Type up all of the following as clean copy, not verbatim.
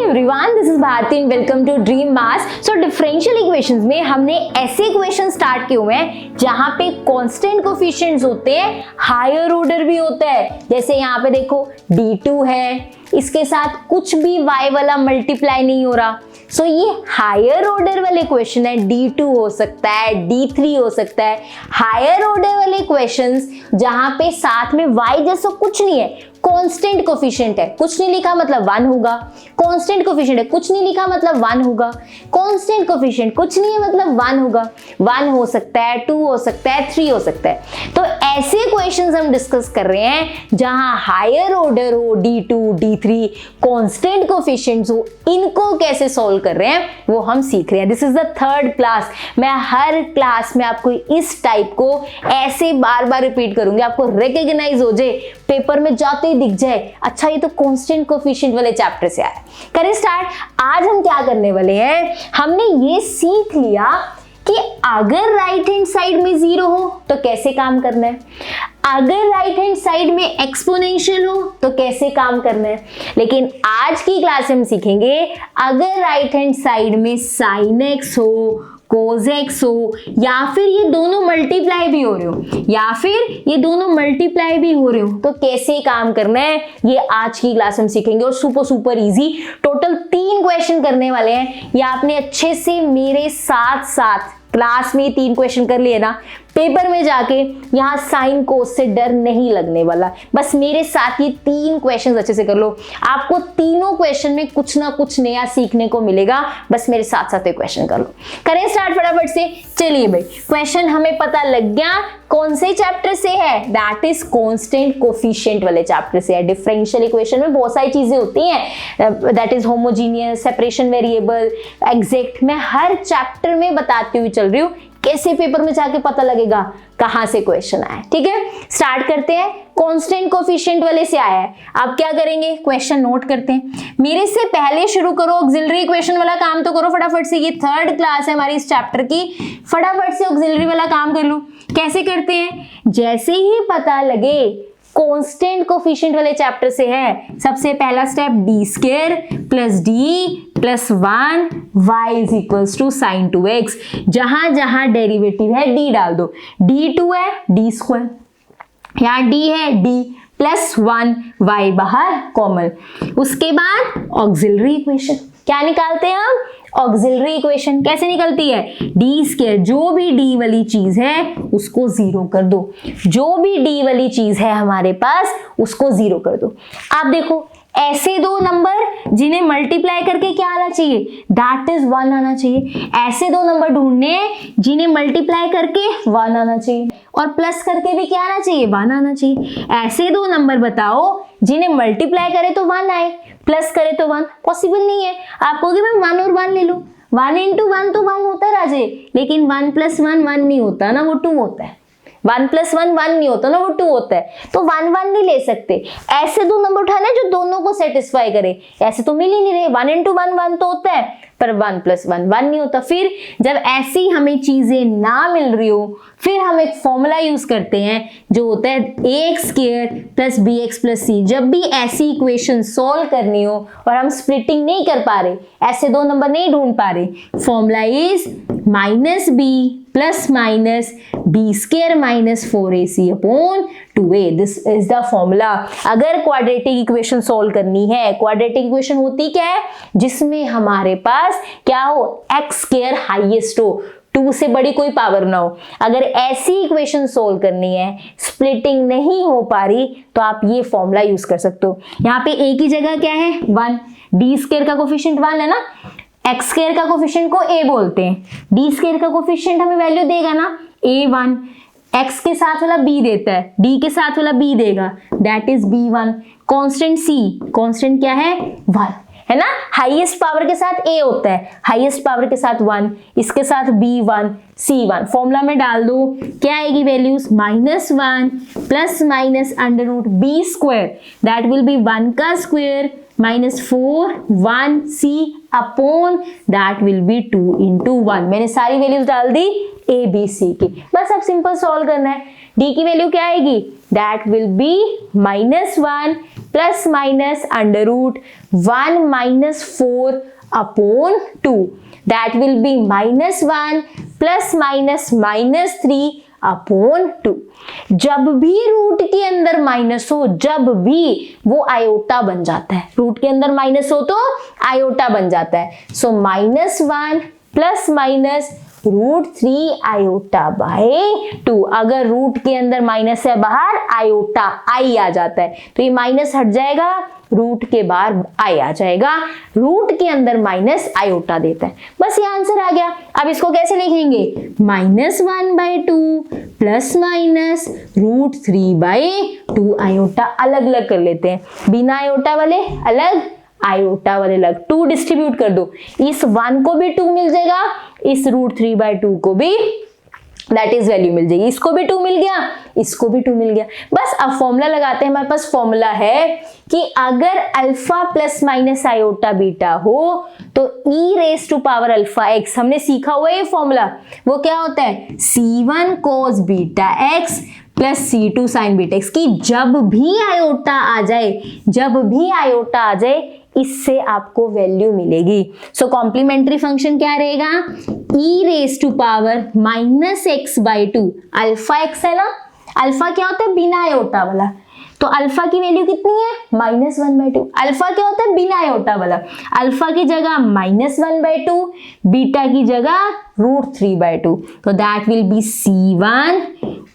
Everyone, this is Bharti and welcome to Dream Maths. So differential equations में हमने ऐसे equation start किए हुए हैं जहां पे कांस्टेंट कोफिशिएंट्स होते हैं, हायर ऑर्डर भी होता है। जैसे यहाँ पे देखो d2 है, इसके साथ कुछ भी y वाला मल्टीप्लाई नहीं हो रहा। सो ये हायर ऑर्डर वाले क्वेश्चन है, d2 हो सकता है, d3 हो सकता है। हायर ऑर्डर वाले क्वेश्चंस जहां पे साथ में y जैसा कुछ नहीं है, कांस्टेंट कोफिशिएंट है, कुछ नहीं लिखा मतलब 1 होगा। कांस्टेंट कोफिशिएंट है, कुछ नहीं लिखा मतलब 1 होगा। कांस्टेंट कोफिशिएंट कुछ नहीं है मतलब 1 होगा। 1 हो सकता है, 2 हो सकता है, 3 हो सकता है। तो ऐसे क्वेश्चंस हम डिस्कस कर रहे हैं जहां हायर ऑर्डर हो, d2, d3, कांस्टेंट कोफिशिएंट्स हो, इनको कैसे सॉल्व कर रहे हैं वो हम सीख रहे हैं। This is the third class. मैं हर क्लास में आपको इस टाइप को ऐसे बार बार रिपीट करूंगी, आपको रिकॉग्नाइज हो जाए, पेपर में जाते ही दिख जाए, अच्छा ये तो कांस्टेंट कोफिशिएंट वाले चैप्टर से आया। करें स्टार्ट। आज हम क्या करने वाले हैं, हमने ये सीख लिया कि अगर राइट हैंड साइड में 0 हो तो कैसे काम करना है, अगर राइट हैंड साइड में एक्सपोनेंशियल हो तो कैसे काम करना है। लेकिन आज की क्लास में हम सीखेंगे अगर राइट हैंड साइड में sin x हो, cos x हो, या फिर ये दोनों मल्टीप्लाई भी हो रहे हो, या फिर ये दोनों मल्टीप्लाई भी हो रहे हो तो कैसे काम करना है, ये आज की क्लास में सीखेंगे। और सुपर इजी, टोटल 3 क्वेश्चन करने वाले हैं। ये आपने अच्छे से मेरे साथ साथ क्लास में 3 क्वेश्चन कर लिए ना, पेपर में जाके यहाँ साइन कोस से डर नहीं लगने वाला। बस मेरे साथ ये 3 क्वेश्चन अच्छे से कर लो, आपको तीनों क्वेश्चन में कुछ ना कुछ नया सीखने को मिलेगा। बस मेरे साथ साथ ये क्वेश्चन कर लो। करें स्टार्ट फटाफट से। चलिए भाई, क्वेश्चन हमें पता लग गया कौन से चैप्टर से है, दैट इज कांस्टेंट कोफिशिएंट वाले चैप्टर से है। डिफरेंशियल इक्वेशन में बहुत सारी चीजें होती हैं, that is homogeneous, separation variable, exact. मैं हर चैप्टर में बताती हुई चल रही हूँ, कैसे पेपर में जाके पता लगेगा कहां से क्वेश्चन आया। ठीक है, स्टार्ट करते हैं। कांस्टेंट कोफिशिएंट वाले से आया है। आप क्या करेंगे, क्वेश्चन नोट करते हैं। मेरे से पहले शुरू करो, ऑक्सिलरी इक्वेशन वाला काम तो करो फटाफट से। ये थर्ड क्लास है हमारी इस चैप्टर की, फटाफट से ऑक्सिलरी वाला काम कर लो। कैसे करते हैं, जैसे ही पता लगे कांस्टेंट कोफिशिएंट वाले चैप्टर से है, सबसे पहला step d square plus d plus 1 y is equals to sine 2x। जहां जहां डेरिवेटिव है d डाल दो। d2 है d स्क्वायर, यहाँ d है d प्लस 1 y बाहर कॉमन। उसके बाद ऑक्सिलरी इक्वेशन क्या निकालते हैं हम, ऑक्सिलरी इक्वेशन कैसे निकलती है, डी स्क्वायर, जो भी डी वाली चीज है उसको 0 कर दो, जो भी डी वाली चीज है हमारे पास उसको 0 कर दो। आप देखो ऐसे 2 नंबर जिन्हें मल्टीप्लाई करके क्या आना चाहिए, दैट इज 1 आना चाहिए। ऐसे 2 नंबर ढूंढने जिन्हें मल्टीप्लाई करके 1 आना चाहिए, और प्लस करके भी क्या आना चाहिए, 1 आना चाहिए। ऐसे 2 नंबर बताओ जिन्हें मल्टीप्लाई करे तो 1 आए, प्लस करे तो 1, पॉसिबल नहीं है। आप कहोगे मैं 1 और 1 ले लूं, 1 into 1 तो 1 होता है राजे, लेकिन 1 plus 1 1 नहीं होता ना, वो 2 होता है। 1 plus 1 1 नहीं होता ना, वो 2 होता है। तो 1 1 नहीं ले सकते। ऐसे 2 नंबर उठाना जो दोनों को सेटिस्फाई करे, ऐसे तो मिल ही नहीं रहे। 1 into 1 1 तो होता है, पर 1 plus 1 1 नहीं होता। फिर जब ऐसी हमें चीजें ना मिल रही हो, फिर हम एक फॉर्मूला यूज करते हैं जो होता है ax square plus bx plus c। जब भी ऐसी इक्वेशन सॉल्व करनी हो और हम स्प्लिटिंग नहीं कर पा रहे, ऐसे 2 नंबर नहीं ढूंढ पा रहे, formula is minus b plus minus b square minus 4ac upon 2a। This is the formula. अगर क्वाड्रेटिक इक्वेशन सॉल्व करनी है, क्वाड्रेटिक इक्वेशन होती क्या है, जिसमें हमारे पास क्या हो, x स्क्वायर हाईएस्ट हो, 2 से बड़ी कोई पावर ना हो। अगर ऐसी इक्वेशन सोल्व करनी है, स्प्लिटिंग नहीं हो पा रही, तो आप ये फॉर्मूला यूज कर सकते हो। यहाँ पे a की जगह क्या है, 1, d स्क्वायर का कोफिशिएंट 1 है ना, x स्क्वायर का कोफिशिएंट को a बोलते हैं, d स्क्वायर का कोफिशिएंट हमें वैल्यू देगा ना a1, x के साथ वाला b देता है, d के साथ वाला b देगा, that is b1। Constant c, constant क्या है, 1 है ना। हाईएस्ट पावर के साथ a होता है, हाईएस्ट पावर के साथ 1, इसके साथ b1 c1। फॉर्मूला में डाल दो, क्या आएगी values, -1 plus minus under root b square, that will be 1 का square minus 4 1c upon that will be 2 into 1। मैंने सारी वैल्यूज डाल दी a b c की। बस अब सिंपल सॉल्व करना है। d की वैल्यू क्या आएगी, that will be -1 plus minus under root 1 minus 4 upon 2, that will be -1 plus minus -3 upon 2। जब भी रूट के अंदर माइनस हो, जब भी, वो आयोटा बन जाता है। रूट के अंदर माइनस हो तो आयोटा बन जाता है। सो -1 प्लस माइनस √3 आयोटा बाय 2। अगर रूट के अंदर माइनस है, बाहर आयोटा आई आ जाता है, तो ये माइनस हट जाएगा, रूट के बाहर आई आ जाएगा, रूट के अंदर माइनस आयोटा देता है। बस ये आंसर आ गया। अब इसको कैसे लिखेंगे? -1/2 प्लस माइनस √3/2। आयोटा अलग अलग कर लेते हैं, बिना आयोटा वाले अलग, आयोटा वाले अलग। 2 डिस्ट्रीब्यूट कर दो, इस 1 को भी 2 मिल जाएगा, इस √3/2 को भी दैट इज वैल्यू मिल जाएगी। इसको भी 2 मिल गया, इसको भी 2 मिल गया। बस अब फॉर्मूला लगाते हैं। हमारे पास फॉर्मूला है कि अगर alpha plus minus iota beta हो तो e⁻⁴x, हमने सीखा हुआ ये फॉर्मूला, वो क्या होता है? c1 cos beta x plus c2 sin beta x की जब भी आयोटा आ जाए, जब भी आयोटा आ जाए, इससे आपको वैल्यू मिलेगी। सो कॉम्प्लीमेंट्री फंक्शन क्या रहेगा? e⁻⁻x/2। अल्फा x है ना, अल्फा क्या होता है? बिना आयोटा वाला, तो अल्फा की वैल्यू कितनी है? -1/2। अल्फा क्या होता है? बिना आयोटा वाला, अल्फा की जगह -1/2, बीटा की जगह √3/2, तो that will be c1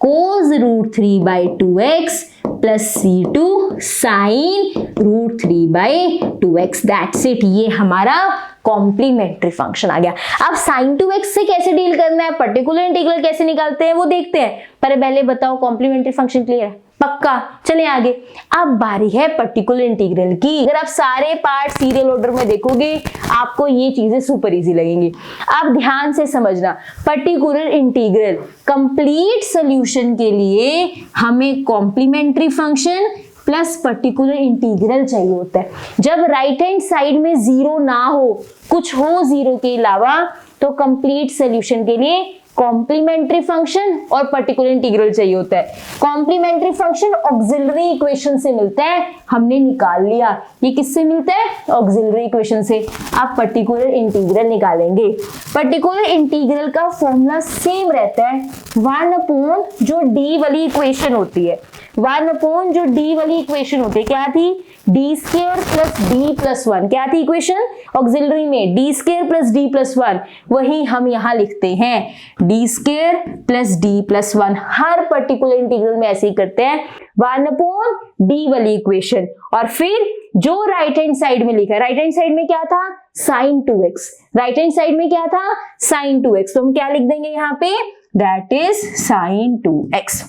cos √3/2x plus c2 sin √3/2x। That's it, ये हमारा कॉम्प्लीमेंट्री फंक्शन आ गया। अब sin 2x से कैसे डील करना है, पर्टिकुलर इंटीग्रल कैसे निकालते हैं वो देखते हैं। पर पहले बताओ कॉम्प्लीमेंट्री फंक्शन क्लियर है? पक्का। चले आगे। अब बारी है पर्टिकुलर इंटीग्रल की। अगर आप सारे पार्ट सीरियल ऑर्डर में देखोगे आपको ये चीजें सुपर इजी लगेंगी। अब ध्यान से समझना, पर्टिकुलर इंटीग्रल कंप्लीट सॉल्यूशन के लिए हमें complementary function plus particular integral चाहिए होता है। जब राइट हैंड साइड में जीरो ना हो, कुछ हो जीरो के अलावा, तो कंप्लीट सॉल्यूशन के लिए कॉम्प्लीमेंट्री फंक्शन और पर्टिकुलर इंटीग्रल चाहिए होता है। कॉम्प्लीमेंट्री फंक्शन ऑक्सिलरी इक्वेशन से मिलता है, हमने निकाल लिया। ये किससे मिलता है? ऑक्सिलरी इक्वेशन से। आप पर्टिकुलर इंटीग्रल निकालेंगे। पर्टिकुलर इंटीग्रल का फॉर्मूला सेम रहता है, 1 जो डी वाली इक्वेशन होती है, 1 जो डी वाली इक्वेशन होती है, क्या थी? d² plus d plus 1। क्या थी इक्वेशन ऑक्सिलरी में? d² plus d plus 1। वही हम यहाँ लिखते हैं, d² प्लस d प्लस 1। हर पर्टिकुलर इंटीग्रल में ऐसे ही करते हैं, 1/d वाली इक्वेशन। और फिर जो राइट हैंड साइड में लिखा है, राइट हैंड साइड में क्या था? sin 2x। Right hand side में क्या था? sin 2x। तो हम क्या लिख देंगे यहाँ पे? That is sin 2x।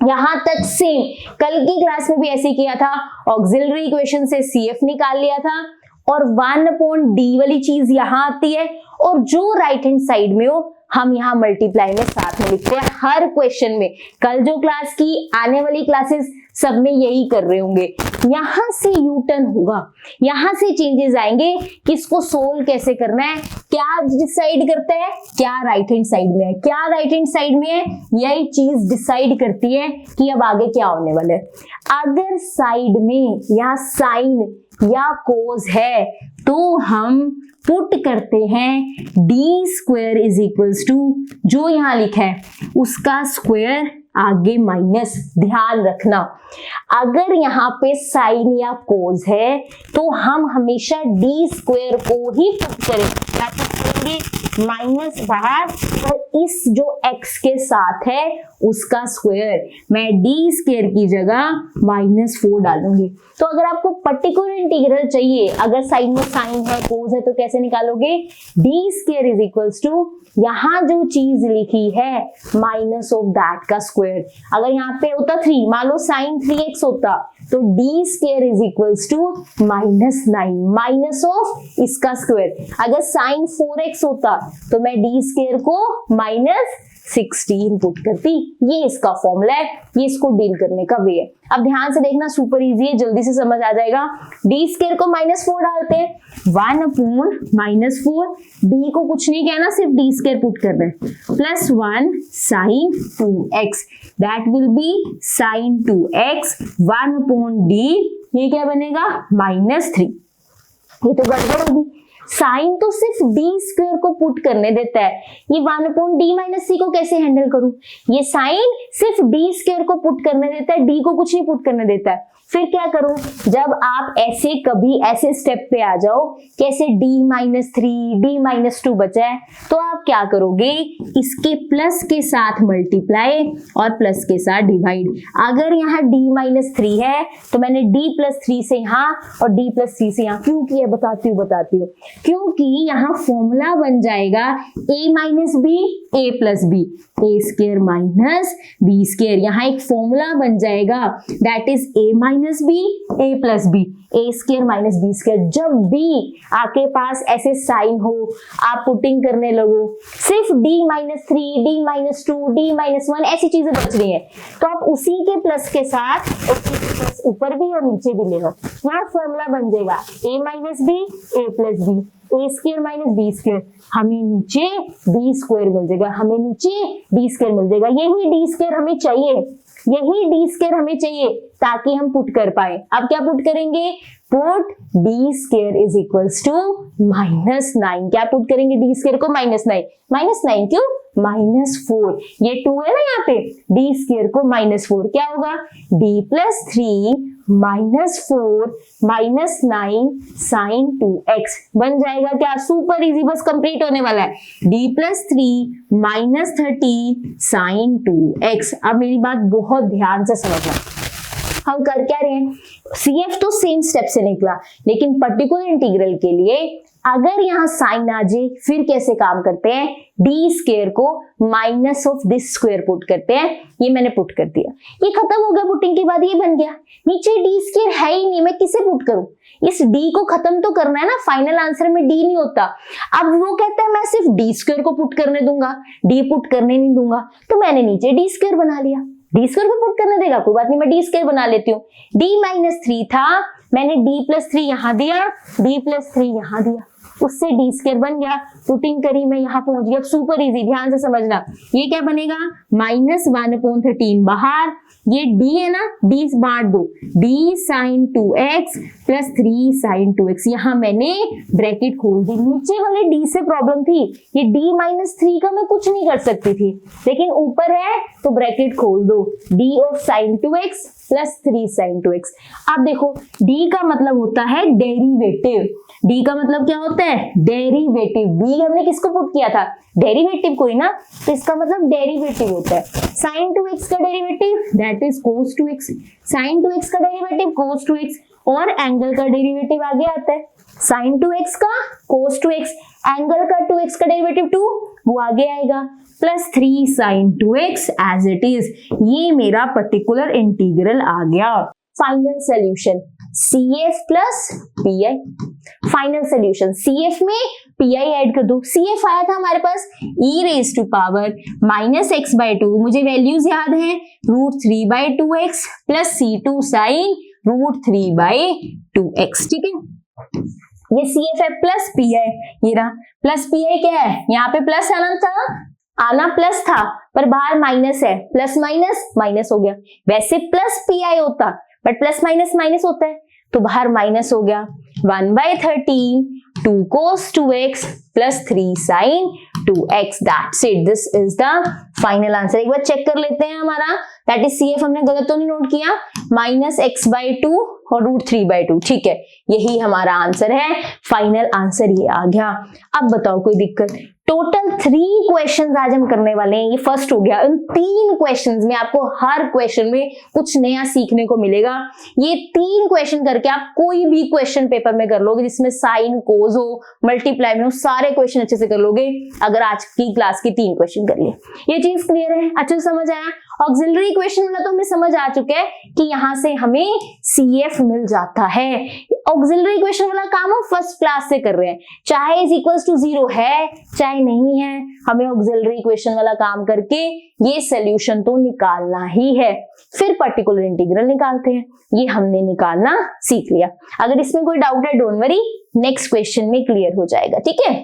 यहां तक सेम, कल की क्लास में भी ऐसे किया था, ऑक्सिलरी इक्वेशन से CF निकाल लिया था, और 1/d वाली चीज यहां आती है, और जो राइट हैंड साइड में हो हम यहां मल्टीप्लाई में साथ में लिखते हैं हर क्वेश्चन में। कल जो क्लास की, आने वाली क्लासेस सब में यही कर रहे होंगे। यहां से यू टर्न होगा, यहां से चेंजेस आएंगे कि इसको सोल्व कैसे करना है, क्या डिसाइड करता है? क्या राइट हैंड साइड में है, क्या राइट हैंड साइड में है, यही चीज डिसाइड करती है कि अब आगे क्या होने वाला है। अगर साइड में या साइन या कोस है तो हम पुट करते हैं d² इज इक्वल्स टू जो यहां लिखा है उसका स्क्वायर आगे माइनस। ध्यान रखना, अगर यहाँ पे साइन या कोस है तो हम हमेशा d² को ही पुट करें, माइनस बाहर, और इस जो x के साथ है उसका स्क्वायर, मैं d² की जगह -4 डालूंगी। तो अगर आपको पर्टिकुलर इंटीग्रल चाहिए, अगर साइड में साइन है कोस है, तो कैसे निकालोगे? d² इज इक्वल्स टू यहाँ जो चीज लिखी है माइनस ऑफ दैट का स्क्वायर। अगर यहाँ पे होता 3, मान लो sin 3x होता, तो d² is equals to -9 minus of इसका स्क्वायर। अगर sin 4x होता तो मैं d² को -16 पुट करती। ये इसका फॉर्मूला है, ये इसको डील करने का वे है। अब ध्यान से देखना, सुपर इजी है, जल्दी से समझ आ जाएगा। d² को -4 डालते हैं, 1/-4, d को कुछ नहीं कहना, सिर्फ d² पुट करना है, plus 1 sin 2x, that will B sin 2x 1/d ये क्या बनेगा -3। ये तो गड़बड़ होगी, साइन तो सिर्फ डी स्क्वायर को पुट करने देता है, ये 1/d-c को कैसे हैंडल करूं? ये साइन सिर्फ डी स्क्वायर को पुट करने देता है, डी को कुछ नहीं पुट करने देता है। फिर क्या करूं? जब आप ऐसे कभी ऐसे स्टेप पे आ जाओ कैसे d-3 d-2 बचा है, तो आप क्या करोगे? इसके प्लस के साथ मल्टीप्लाई और प्लस के साथ डिवाइड। अगर यहाँ d-3 है तो मैंने d+3 से यहाँ और d+3 से यहाँ क्यों किया बताती हूँ। क्योंकि यहाँ फॉर्मूला बन जाएगा a-b a+b, a² minus b²। यहाँ एक फॉर्मूला बन जाएगा that is a-b a+b, a² minus b²। जब भी आपके पास ऐसे साइन हो, आप पुटिंग करने लगो, सिर्फ d-3 d-2 d-1 ऐसी चीजें बच रही हैं, तो आप उसी के प्लस के साथ प्लस ऊपर भी और नीचे भी ले लो। यहाँ फॉर्मूला बन जाएगा a-b a+b, a² minus b²। हमें नीचे d² मिल जाएगा, हमें नीचे d² मिल जाएगा। यही d² हमें चाहिए, यही d² हमें चाहिए ताकि हम पुट कर पाए। अब क्या पुट करेंगे? Put d² is equals to -9। क्या पुट करेंगे d² को? -9 क्यों? -4। ये 2 है ना यहाँ पे, d² को -4 क्या होगा? d+3 -4 -9 sin 2x बन जाएगा क्या? सुपर इजी, बस कंप्लीट होने वाला है। d+3 -13 sin 2x। अब मेरी बात बहुत ध्यान से समझना, हम कर क्या रहे हैं? CF तो सेम स्टेप से निकला, लेकिन पर्टिकुलर इंटीग्रल के लिए अगर यहाँ साइन आ जाए फिर कैसे काम करते हैं? d² को minus of this square put करते हैं। ये मैंने पुट कर दिया, ये खत्म हो गया पुटिंग के बाद, ये बन गया। नीचे d² है ही नहीं, मैं किसे पुट करूं? इस d को खत्म तो करना है ना, फाइनल आंसर में d नहीं होता। अब वो कहता है मैं सिर्फ d² को पुट करने दूंगा, d पुट करने नहीं दूंगा, तो मैंने नीचे d² बना लिया। d² को पुट करने देगा, कोई बात नहीं, मैं d² बना लेती हूँ। d-3 था, मैंने d+3 यहाँ दिया, d+3 यहाँ दिया, उससे d² बन गया। पुटिंग करी, मैं यहाँ पहुंच गया। सुपर इजी, ध्यान से समझना। ये क्या बनेगा? -1/13 बाहर, ये d है ना, d बांट दो, d sin 2x + 3 sin 2x। यहाँ मैंने ब्रैकेट खोल दी। नीचे वाले d से प्रॉब्लम थी, ये d-3 का मैं कुछ नहीं कर सकती थी, लेकिन ऊपर है तो ब्रैकेट खोल दो, d of sin 2x + 3 sin 2x। अब देखो, d का मतलब होता है डेरिवेटिव। d का मतलब क्या होता है? डेरिवेटिव। d हमने किसको पुट किया था? डेरिवेटिव को ही ना, तो इसका मतलब डेरिवेटिव होता है। sin 2x का derivative that is cos 2x, sin 2x का डेरिवेटिव cos 2x, और एंगल का डेरिवेटिव आगे आता है। sin 2x का cos 2x, एंगल का 2x का डेरिवेटिव 2 वो आगे आएगा, +3 sin 2x as it is. ये मेरा पर्टिकुलर इंटीग्रल आ गया। Final solution CF plus PI। Final solution CF में PI ऐड कर दो। CF आया था हमारे पास e⁻² -x/2, मुझे वैल्यूज याद है, √3/2x + C2 sin √3/2x। ठीक है, ये CF है प्लस PI। ये रहा प्लस PI। क्या है? यहाँ पे प्लस आना प्लस था, पर बाहर माइनस है, प्लस माइनस माइनस हो गया। वैसे प्लस PI होता, बट प्लस माइनस माइनस होता है, तो बाहर माइनस हो गया। 1/13 2 cos 2x + 3 sin 2x। That's it, this is the final answer. एक बार चेक कर लेते हैं हमारा, दैट इज CF हमने गलत तो नहीं नोट किया, -x/2 और √3/2। ठीक है, यही हमारा आंसर है। फाइनल आंसर ये आ गया। अब बताओ कोई दिक्कत? टोटल 3 क्वेश्चंस आज हम करने वाले हैं। ये फर्स्ट हो गया। इन 3 क्वेश्चंस में आपको हर क्वेश्चन में कुछ नया सीखने को मिलेगा। ये 3 क्वेश्चन करके आप कोई भी क्वेश्चन पेपर में कर लोगे जिसमें साइन कोस हो, मल्टीप्लाई में हो, सारे क्वेश्चन अच्छे से कर लोगे अगर आज की क्लास के 3 क्वेश्चन कर लिए। ये चीज क्लियर है? अच्छे से समझ आया? ऑक्सिलरी इक्वेशन वाला तो हमें समझ आ चुका है कि यहाँ से हमें CF मिल जाता है। ऑक्सिलरी इक्वेशन वाला काम हम फर्स्ट क्लास से कर रहे हैं, चाहे =0 है चाहे नहीं है, हमें ऑक्सिलरी इक्वेशन वाला काम करके ये सोल्यूशन तो निकालना ही है। फिर पर्टिकुलर इंटीग्रल निकालते हैं, ये हमने निकालना सीख लिया। अगर इसमें कोई डाउट है डोंट वरी, नेक्स्ट क्वेश्चन में क्लियर हो जाएगा। ठीक है,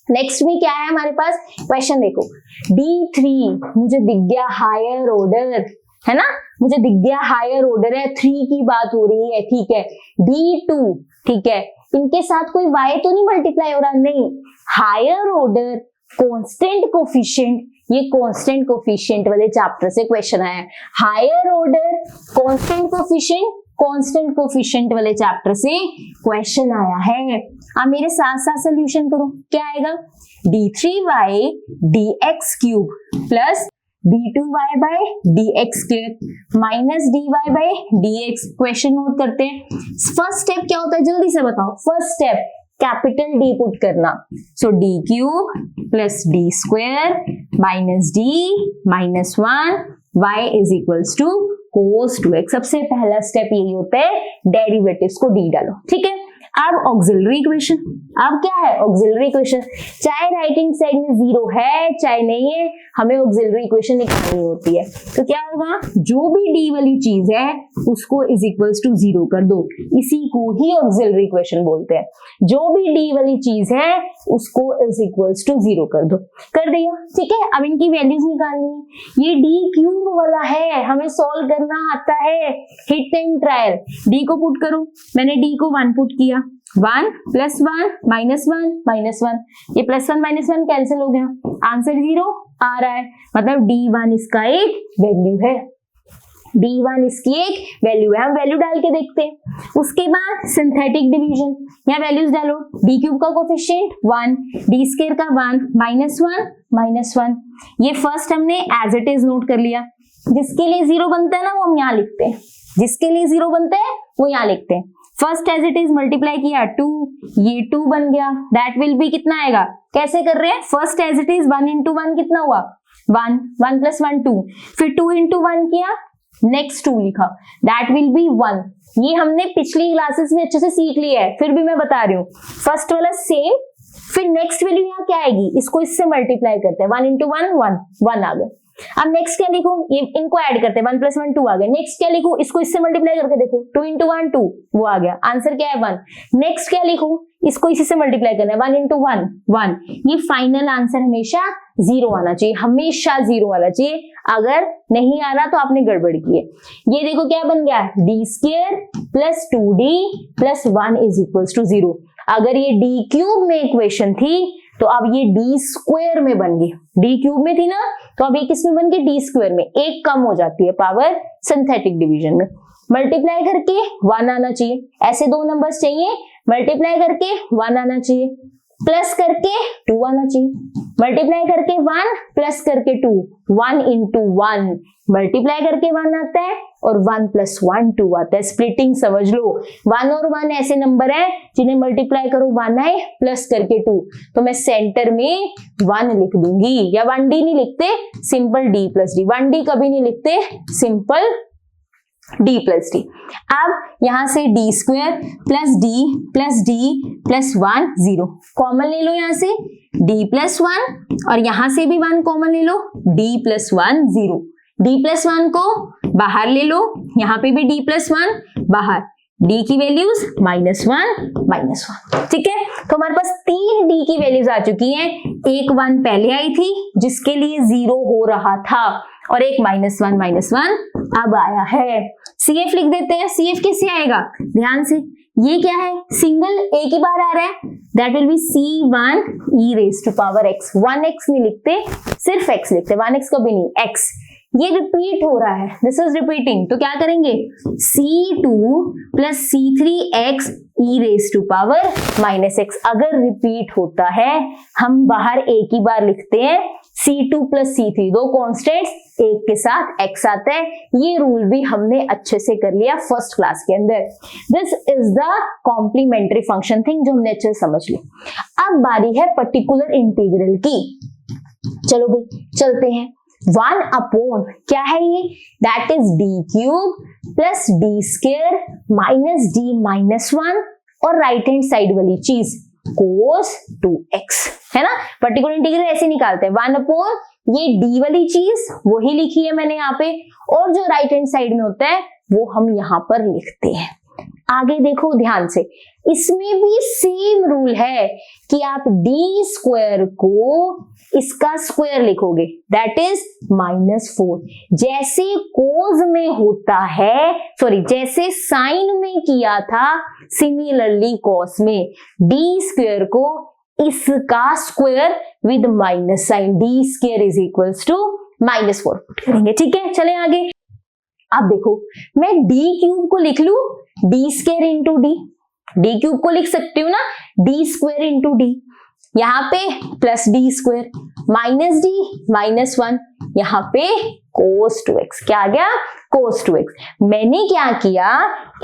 नेक्स्ट में क्या है हमारे पास क्वेश्चन? देखो D3 मुझे दिख गया हायर ऑर्डर, है ना, मुझे दिख गया हायर ऑर्डर है, 3 की बात हो रही है, ठीक है, D2, ठीक है, इनके साथ कोई y तो नहीं मल्टीप्लाई हो रहा, नहीं, हायर ऑर्डर कांस्टेंट कोफिशिएंट, ये कांस्टेंट कोफिशिएंट वाले चैप्टर से क्वेश्चन आया है। हायर ऑर्डर कांस्टेंट कोफिशिएंट वाले चैप्टर से क्वेश्चन आया है। अब मेरे साथ साथ सोल्यूशन करो, क्या आएगा, d3y dx cube plus d2y by dx square minus dy by dx। Question note करते हैं। फर्स्ट स्टेप क्या होता है, जल्दी से बताओ। First step capital D put करना, so d cube plus d square minus d minus 1 y is equals to cos 2x। सबसे पहला स्टेप यही होता है, डेरिवेटिव्स को d डालो, ठीक है। अब ऑक्सिलरी इक्वेशन, अब क्या है ऑक्सिलरी इक्वेशन, चाहे राइट हैंड साइड में 0 है चाहे नहीं है, हमें ऑक्सिलरी इक्वेशन निकालनी होती है। तो क्या होगा, जो भी डी वाली चीज है उसको इज इक्वल्स टू 0 कर दो, इसी को ही ऑक्सिलरी इक्वेशन बोलते हैं। जो भी डी वाली चीज है उसको इज इक्वल्स टू 0 कर दो, कर दिया, ठीक है। अब इनकी वैल्यूज निकालनी है। ये डी क्यूब वाला है, हमें सॉल्व करना आता है, हिट एंड ट्रायल। डी को पुट करो, मैंने डी को 1 पुट किया, 1 प्लस 1 माइनस 1 माइनस 1, ये प्लस 1 माइनस 1 कैंसिल हो गया, आंसर 0 आ रहा है, मतलब D1 इसका एक वैल्यू है, D1 इसकी एक वैल्यू है। हम वैल्यू डाल के देखते हैं। उसके बाद सिंथेटिक डिवीजन, यहाँ वैल्यूज डालो, d क्यूब का कोफिशिएंट 1, d स्क्वायर का 1 माइनस 1 माइनस 1, ये फर्स्ट हमने एज इट इज नोट कर लिया। जिसके लिए 0 बनता है ना वो हम यहाँ लिखते हैं, जिसके लिए 0 बनता है वो यहाँ लिखते हैं। First as it is multiply किया 2, ये 2 बन गया, दैट विल बी कितना आएगा, कैसे कर रहे हैं, first as it is 1 into 1 कितना हुआ 1, 1 प्लस 1 2, फिर 2 इंटू 1 किया, नेक्स्ट 2 लिखा, दैट विल बी 1। ये हमने पिछली क्लासेस में अच्छे से सीख लिया है, फिर भी मैं बता रही हूँ। फर्स्ट वाला सेम, फिर नेक्स्ट वैल्यू यहाँ क्या आएगी, इसको इससे मल्टीप्लाई करते हैं, 1 इंटू 1 1 आ गया। अब नेक्स्ट क्या लिखूं, ये इनको ऐड करते हैं, 1 प्लस 1 2 आ गया। नेक्स्ट क्या लिखूं, इसको इससे मल्टीप्लाई करके देखो, 2 इंटू 1 2, वो आ गया, आंसर क्या है 1। नेक्स्ट क्या लिखूं, इसको इसी से मल्टीप्लाई करना है, 1 इंटू 1 1, ये फाइनल आंसर हमेशा 0 आना चाहिए, हमेशा 0 आना चाहिए। अगर नहीं आ रहा तो आपने गड़बड़ की है। ये देखो क्या बन गया, d square plus 2d plus 1 is equals to 0। अगर ये d क्यूब में इक्वेशन थी तो अब ये d स्क्वायर में बन गई, d क्यूब में थी ना, तो अब ये किस में बन गई, d स्क्वायर में, एक कम हो जाती है पावर सिंथेटिक डिवीजन में। मल्टीप्लाई करके 1 आना चाहिए, ऐसे 2 नंबर्स चाहिए, मल्टीप्लाई करके 1 आना चाहिए, प्लस करके 2 आना चाहिए, मल्टीप्लाई करके 1 प्लस करके 2, 1 इंटू 1 मल्टीप्लाई करके 1 आता है और 1 प्लस 1 2 आता है। स्प्लिटिंग समझ लो, 1 और 1 ऐसे नंबर है जिन्हें मल्टीप्लाई करो 1 आए प्लस करके 2, तो मैं सेंटर में 1 लिख दूंगी, या 1d नहीं लिखते, simple d plus D, 1d कभी नहीं लिखते, सिंपल d प्लस डी। अब यहां से d square plus d plus 1 0 common ले लो, यहां से d प्लस 1 और यहां से भी 1 कॉमन ले लो, d प्लस 1 0, d प्लस 1 को बाहर ले लो, यहां पे भी d प्लस 1 बाहर, d की वैल्यूज -1 ठीक है। तो हमारे पास 3 d की वैल्यूज आ चुकी हैं, एक 1 पहले आई थी जिसके लिए 0 हो रहा था, और एक -1 अब आया है। CF लिख देते हैं, CF किससे आएगा, ध्यान से, ये क्या है, सिंगल एक ही बार आ रहा है, that will be C1 e raise to power x। 1x नहीं लिखते, सिर्फ x लिखते, 1x कभी नहीं, x। ये रिपीट हो रहा है, दिस इज रिपीटिंग, तो क्या करेंगे, C2 plus C3x e raise to power -x। अगर रिपीट होता है हम बाहर एक ही बार लिखते हैं, C2 प्लस C3, दो कॉन्स्टेंट्स एक के साथ x आता है। ये रूल भी हमने अच्छे से कर लिया फर्स्ट क्लास के अंदर। This is the complementary function thing जो हमने अच्छे से समझ ली। अब बारी है पर्टिकुलर इंटीग्रल की। चलो भाई चलते हैं। 1 अपॉन क्या है ये, that is d cube plus d square minus d minus 1 और राइट हैंड साइड वाली चीज cos 2x है ना। पर्टिकुलर इंटीग्रल ऐसे निकालते हैं, 1 अपॉन ये d वाली चीज वही लिखी है मैंने यहाँ पे, और जो राइट हैंड साइड में होता है वो हम यहाँ पर लिखते हैं। आगे देखो ध्यान से, इसमें भी सेम रूल है कि आप डी स्क्वायर को इसका स्क्वायर लिखोगे, दैट इज -4। जैसे कोस में होता है, सॉरी जैसे साइन में किया था, सिमिलरली कॉस में डी स्क्वायर को इसका square with minus sine, D square is equals to -4 put करेंगे। ठीक है, चले आगे। अब देखो मैं डी क्यूब को लिख लू D square into D, D cube को लिख सकती हूँ ना डी स्क्वायर इंटू डी, यहाँ पे plus D square minus D -1, यहाँ पे cos 2x, क्या आ गया cos 2x। मैंने क्या किया,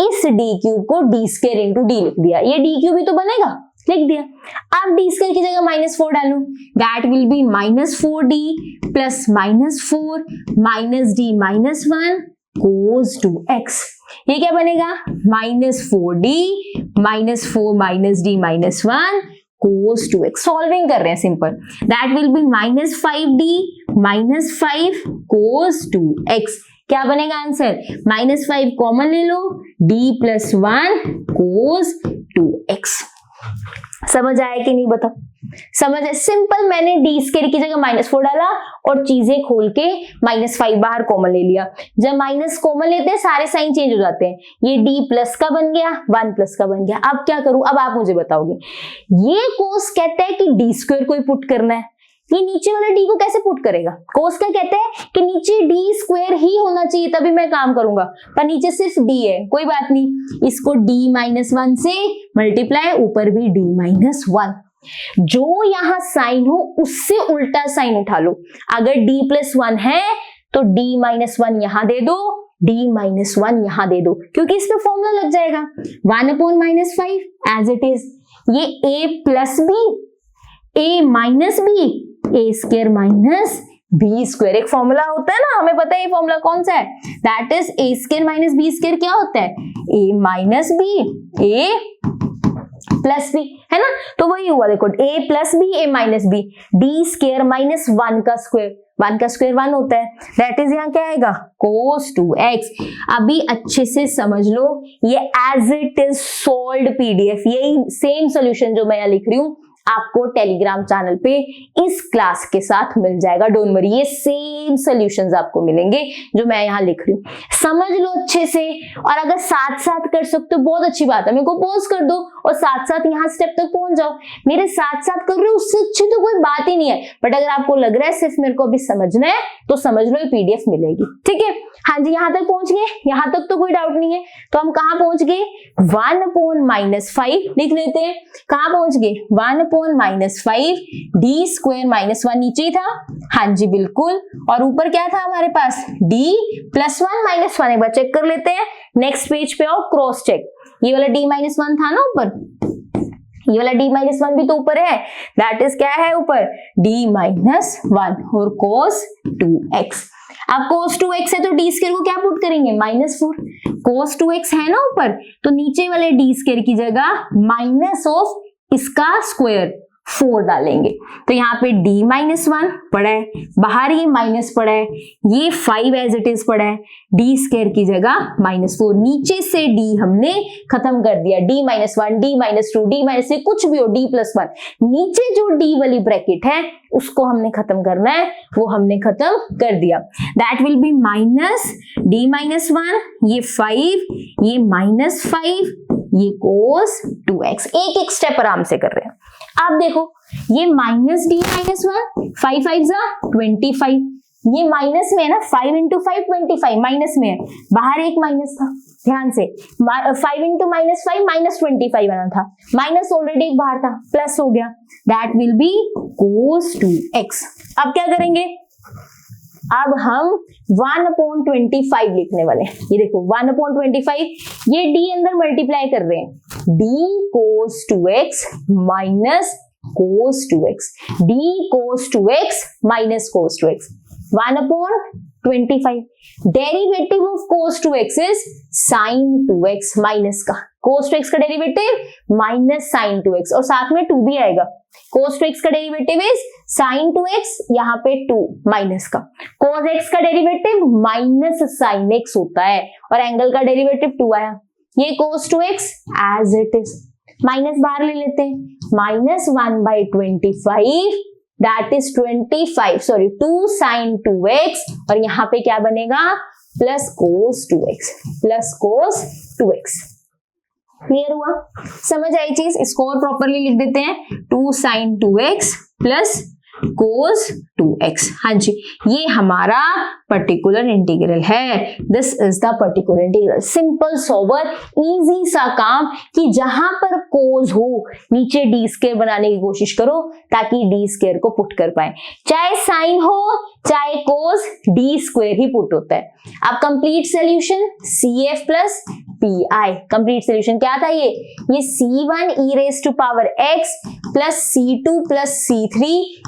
इस डी क्यूब को डी स्क्वायर इंटू डी लिख दिया, ये डी क्यूब ही तो बनेगा, लिख दिया। अब डी स्क्वायर की जगह -4 डालू, that will B -4d plus -4 minus D -1 cos 2x। ये क्या बनेगा, -4d -4 minus D -1 cos 2x। Solving कर रहे हैं simple, that will B -5d -5 cos 2x। क्या बनेगा आंसर, -5 कॉमन ले लो, d + 1 cos 2x। समझ आया कि नहीं बताओ, समझ है, सिंपल। मैंने डी स्क्वायर की जगह -4 डाला और चीजें खोल के -5 बाहर कॉमन ले लिया। जब माइनस कॉमन लेते हैं सारे साइन चेंज हो जाते हैं, ये d प्लस का बन गया, 1 प्लस का बन गया। अब क्या करूं, अब आप मुझे बताओगे। ये कोस कहता है कि डी स्क्वायर को ही पुट करना है, ये नीचे वाला d को कैसे पुट करेगा। कोस का कहते हैं कि नीचे डी स्क्वायर ही होना चाहिए तभी मैं काम करूंगा, पर नीचे सिर्फ d है, कोई बात नहीं, इसको d -1 से मल्टीप्लाई, ऊपर भी d -1। जो यहां साइन हो उससे उल्टा साइन उठा लो। अगर d + 1 है तो d -1 यहां दे दो, d -1 यहां दे दो, क्योंकि इस पे फॉर्मूला लग जाएगा 1/-5 एज इट इज। ये a + b, a - b, a² - b²। एक फॉर्मूला होता है ना, हमें पता है ये फॉर्मूला कौन सा है, दैट इज a² - b² क्या होता है, a - b a + b, है ना। तो वही हुआ देखो, a + b a - b, d² - 1 का स्क्वायर, 1 का स्क्वायर 1 होता है, दैट इज यहाँ क्या आएगा cos 2x। अभी अच्छे से समझ लो, ये as it is solved PDF, यही सेम सोल्यूशन जो मैं यहाँ लिख रही हूँ आपको टेलीग्राम चैनल पे इस क्लास के साथ मिल जाएगा, डोंट वरी। ये सेम सॉल्यूशंस आपको मिलेंगे जो मैं यहाँ लिख रही हूँ, समझ लो अच्छे से। और अगर साथ साथ कर सकते हो बहुत अच्छी बात है, मेरे को पॉज कर दो और साथ साथ यहाँ स्टेप तक पहुंच जाओ। मेरे साथ साथ कर रहे हो उससे अच्छी तो कोई बात ही नहीं है, बट अगर आपको लग रहा है सिर्फ मेरे को अभी समझना है तो समझ लो, ये पीडीएफ मिलेगी। ठीक है, हाँ जी, यहाँ तक पहुंच गए, यहाँ तक तो कोई डाउट नहीं है। तो हम कहाँ पहुंच गए, 1/-5 लिख लेते हैं। कहाँ पहुंच गए, 1/-5 d² - 1 नीचे ही था, हाँ जी बिल्कुल। और ऊपर क्या था हमारे पास, d + 1 - 1। एक बार चेक कर लेते हैं, नेक्स्ट पेज पे आओ, क्रॉस चेक। ये वाला d -1 था ना ऊपर, ये वाला d -1 भी तो ऊपर है, दैट इज क्या है ऊपर, d -1 और cos 2x। अब cos 2x है तो d² को क्या पुट करेंगे, -4। cos 2x है ना ऊपर, तो नीचे वाले d² की जगह माइनस ऑफ इसका स्क्वायर 4 डालेंगे। तो यहाँ पे d -1 पड़ा है, बाहर ये माइनस पड़ा है, ये 5 एज इट इज पड़ा है, d² की जगह -4, नीचे से d हमने खत्म कर दिया, d -1 d -2 d -3 कुछ भी हो, d + 1। नीचे जो d वाली ब्रैकेट है उसको हमने खत्म करना है, वो हमने खत्म कर दिया। दैट विल बी -d -1, ये 5, ये -5, ये cos 2x। एक एक स्टेप आराम से कर रहे हैं। आप देखो ये -d -1, 5 5 25, ये माइनस में है ना, 5 × 5 25 माइनस में है, बाहर एक माइनस था, ध्यान से 5 × -5 -25 बना था, माइनस ऑलरेडी एक बाहर था, प्लस हो गया, that will B cos 2x। अब क्या करेंगे, अब हम 1/25 लिखने वाले हैं। ये देखो 1/25, ये d अंदर मल्टीप्लाई कर रहे हैं, d cos 2x minus cos 2x, d cos 2x minus cos 2x, 1/25। Derivative of cos 2x is sin 2x minus का, cos 2x का डेरिवेटिव माइनस sin 2x, और साथ में 2 भी आएगा। cos 2x का डेरिवेटिव इज sin 2x, यहाँ पे 2 माइनस का, cos x का डेरिवेटिव माइनस sin x होता है, और एंगल का डेरिवेटिव 2 आया, ये cos 2x as it is, minus बाहर ले लेते हैं, -1/25 दैट इज 2 sin 2x, और यहाँ पे क्या बनेगा प्लस cos 2x। क्लियर हुआ, समझ आई चीज? इसको और प्रॉपरली लिख देते हैं, 2 sin 2x plus cos 2x। हाँ जी, ये हमारा पर्टिकुलर इंटीग्रल है। This is the particular integral. Simple sober easy सा काम कि जहां पर cos हो नीचे d स्क्वायर बनाने की कोशिश करो ताकि d स्क्वायर को पुट कर पाए, चाहे sin हो चाहे cos, d स्क्वायर ही पुट होता है। अब complete solution CF plus PI, complete solution क्या था? ये C1 e raised to power x plus C2 plus C3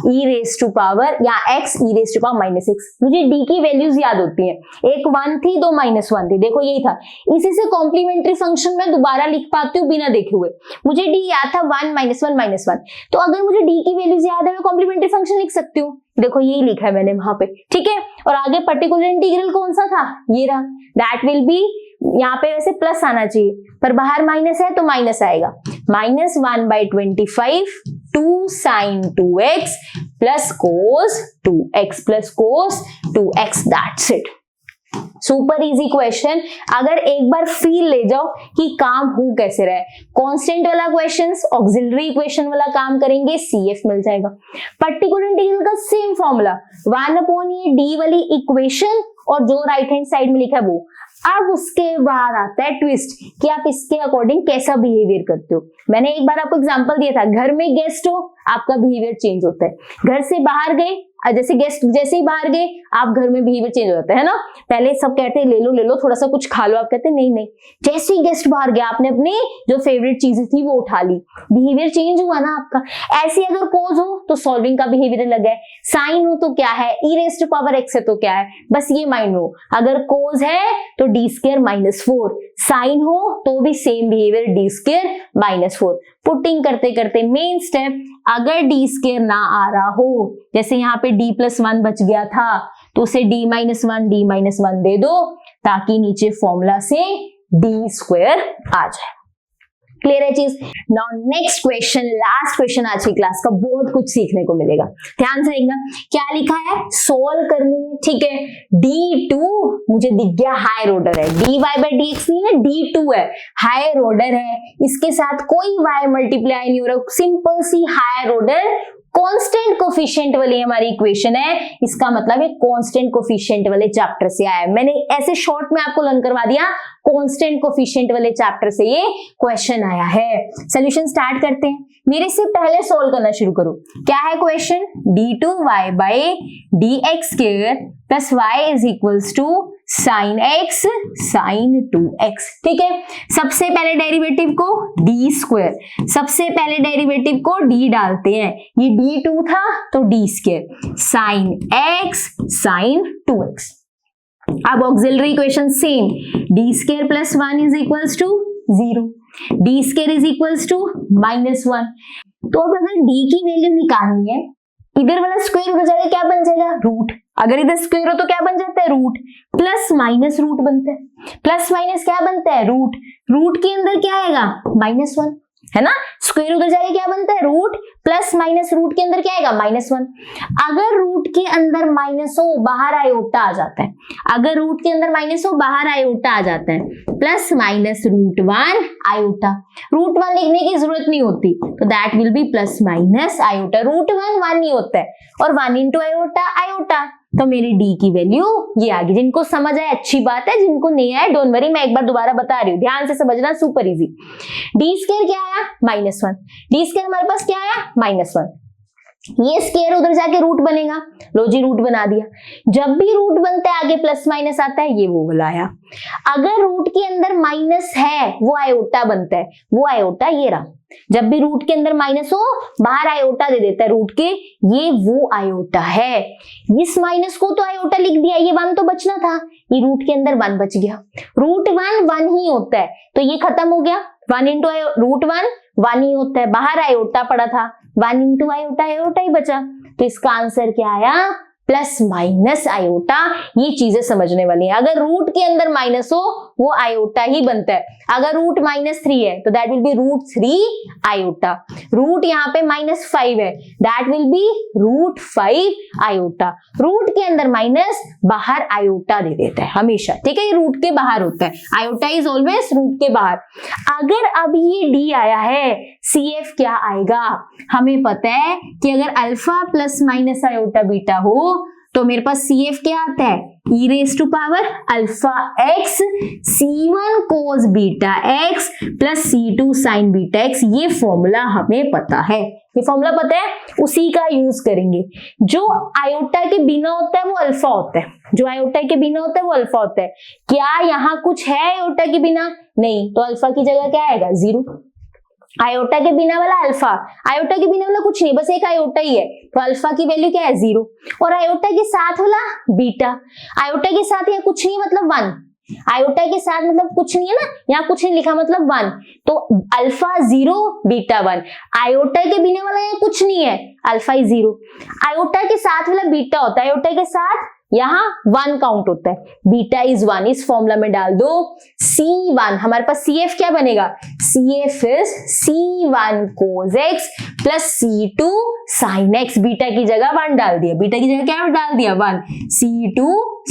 e raised to power या x e raised to power -x। मुझे d की values याद होती हैं, एक 1 थी, दो -1 थी, देखो यही था। इसी से कॉम्प्लीमेंट्री फंक्शन में दोबारा लिख पाती हूँ बिना देखे हुए। मुझे d याद था 1 -1 तो अगर मुझे d की वैल्यूज याद है मैं कॉम्प्लीमेंट्री फंक्शन लिख सकती हूँ। देखो यही लिखा है मैंने वहां पे, ठीक है। और आगे पर्टिकुलर इंटीग्रल कौन सा था? ये रहा, दैट विल बी, यहाँ पे वैसे प्लस आना चाहिए पर बाहर माइनस है तो माइनस आएगा, -1/25 2 sin 2x plus cos 2x that's it. Super easy question. अगर एक बार फील ले जाओ कि काम हो कैसे रहा है, कांस्टेंट वाला क्वेश्चंस ऑक्सिलरी इक्वेशन वाला काम करेंगे, CF मिल जाएगा। पर्टिकुलर इंटीग्रल का सेम फॉर्मूला 1/d वाली इक्वेशन और जो राइट हैंड साइड में लिखा है वो। अब उसके बाद आता है ट्विस्ट कि आप इसके अकॉर्डिंग कैसा बिहेवियर करते हो। मैंने एक बार आपको एग्जांपल दिया था, घर में गेस्ट हो आपका बिहेवियर चेंज होता है, घर से बाहर गए जैसे गेस्ट जैसे ही बाहर गए आप घर में बिहेवियर चेंज हो जाता है ना। पहले सब कहते हैं ले लो थोड़ा सा कुछ खा लो, आप कहते हैं नहीं, जैसे ही गेस्ट बाहर गया आपने अपनी जो फेवरेट चीजें थी वो उठा ली, बिहेवियर चेंज हुआ ना आपका। ऐसे अगर cos हो तो सॉल्विंग का बिहेवियर अलग है, साइन हो तो क्या है, e raised to power x है तो क्या है, बस ये माइंड हो। अगर cos है तो d स्क्वायर -4, साइन हो तो भी same behaviour d square -4। Putting करते करते मेन स्टेप, अगर d स्क्वायर ना आ रहा हो, जैसे यहाँ पे d+1 बच गया था तो उसे d-1 दे दो ताकि नीचे फॉर्मूला से d स्क्वायर आ जाए। क्लियर है चीज? Now next question, last question आज की क्लास का, बहुत कुछ सीखने को मिलेगा, ध्यान से देखना। क्या लिखा है? सोल्व करनी है, ठीक है। d2 मुझे दिख गया हायर ऑर्डर है, dy/dx नहीं है, d2 है, हायर ऑर्डर है, इसके साथ कोई y मल्टीप्लाई नहीं हो रहा, सिंपल सी हायर ऑर्डर कांस्टेंट कोफिशिएंट वाली हमारी इक्वेशन है। इसका मतलब है कांस्टेंट कोफिशिएंट वाले चैप्टर से आया है। मैंने ऐसे शॉर्ट में आपको लर्न करवा दिया, कांस्टेंट कोफिशिएंट वाले चैप्टर से ये क्वेश्चन आया है। सॉल्यूशन स्टार्ट करते हैं। मेरे से पहले सॉल्व करना शुरू करो। क्या है question? d2y/dx² plus y is equals to sin x sin 2x, ठीक है। सबसे पहले डेरिवेटिव को d स्क्वायर, सबसे पहले डेरिवेटिव को d डालते हैं, ये d2 था तो d square sin x sin 2x। अब auxiliary equation same, d square plus 1 is equals to 0, d square is equals to -1। तो अब अगर d की वैल्यू निकालनी है, इधर वाला स्क्वायर उधर जाके क्या बन जाएगा? रूट। अगर इधर स्क्वायर हो तो क्या बन जाता है? रूट। प्लस माइनस रूट बनता है, प्लस माइनस क्या बनता है? रूट। रूट के अंदर क्या आएगा? -1, है ना। स्क्वायर उधर जाके क्या बनता है? रूट, प्लस माइनस रूट के अंदर क्या आएगा? -1। अगर रूट के अंदर माइनस हो बाहर आयोटा आ जाता है, अगर रूट के अंदर माइनस हो बाहर आयोटा आ जाता है, प्लस माइनस √1 आयोटा। √1 लिखने की जरूरत नहीं होती, तो that will B plus minus iota. √1 1 ही होता है और 1 इंटू आयोटा आयोटा। तो मेरी d की वैल्यू ये आ गई। जिनको समझ आए अच्छी बात है, जिनको नहीं आए डोंट वरी, मैं एक बार दोबारा बता रही हूँ, ध्यान से समझना, सुपर इजी। d स्क्वायर क्या आया? -1। d स्क्वायर हमारे पास क्या आया? -1। ये स्क्वायर उधर जाके रूट बनेगा, लो जी रूट बना दिया। जब भी रूट बनता है आगे प्लस माइनस आता है, ये वो वाला आया। अगर रूट के अंदर माइनस है वो आयोटा बनता है, वो आयोटा ये रहा। जब भी रूट के अंदर माइनस हो बाहर आयोटा दे देता है रूट के, ये वो आयोटा है। इस माइनस को तो आयोटा लिख दिया, ये 1 तो बचना था, ये रूट के अंदर 1 बच गया। √1 1 ही होता है तो ये खत्म हो गया। 1 इंटू √1 1 ही होता है, बाहर आयोटा पड़ा था, 1 इंटू आयोटा आयोटा ही बचा। तो इसका आंसर क्या आया? प्लस माइनस आयोटा, ये चीजें समझने वाली हैं। अगर रूट के अंदर माइनस हो वो आयोटा ही बनता है। अगर रूट -3 है तो that will be √3 iota. Root यहाँ पे -5 है, that will be √5 iota. Root के अंदर माइनस, बाहर आयोटा दे देता है हमेशा, ठीक है, ये रूट के बाहर होता है, आयोटा इज ऑलवेज रूट के बाहर। अगर अब ये डी आया है, CF क्या आएगा? हमें पता है कि अगर alpha plus minus iota beta हो तो मेरे पास CF क्या आता है? e⁻⁴ x C1 cos beta x plus C2 sin beta x। ये फॉर्मूला हमें पता है, ये फॉर्मूला पता है, उसी का यूज करेंगे। जो आयोटा के बिना होता है वो अल्फा होता है, जो आयोटा के बिना होता है वो अल्फा होता है। क्या यहाँ कुछ है आयोटा के बिना? नहीं, तो अल्फा की जगह क्या आएगा? 0। आयोटा के बिना वाला अल्फा, आयोटा के बिना वाला कुछ नहीं, बस एक आयोटा ही है, तो अल्फा की वैल्यू क्या है? 0। और आयोटा के साथ वाला बीटा, आयोटा के साथ यहाँ कुछ नहीं मतलब 1, आयोटा के साथ मतलब कुछ नहीं है ना, यहाँ कुछ नहीं लिखा मतलब 1, तो अल्फा 0 बीटा 1। आयोटा के बिना वाला यहाँ कुछ नहीं है, अल्फा 0। आयोटा के साथ वाला बीटा होता है, आयोटा के साथ यहाँ 1 काउंट होता है, बीटा इज 1। इस फॉर्मूला में डाल दो C1, हमारे पास CF क्या बनेगा? CF is C1 cos x plus C2 sin x। Beta की जगह 1 डाल दिया, बीटा की जगह क्या डाल दिया? 1। C2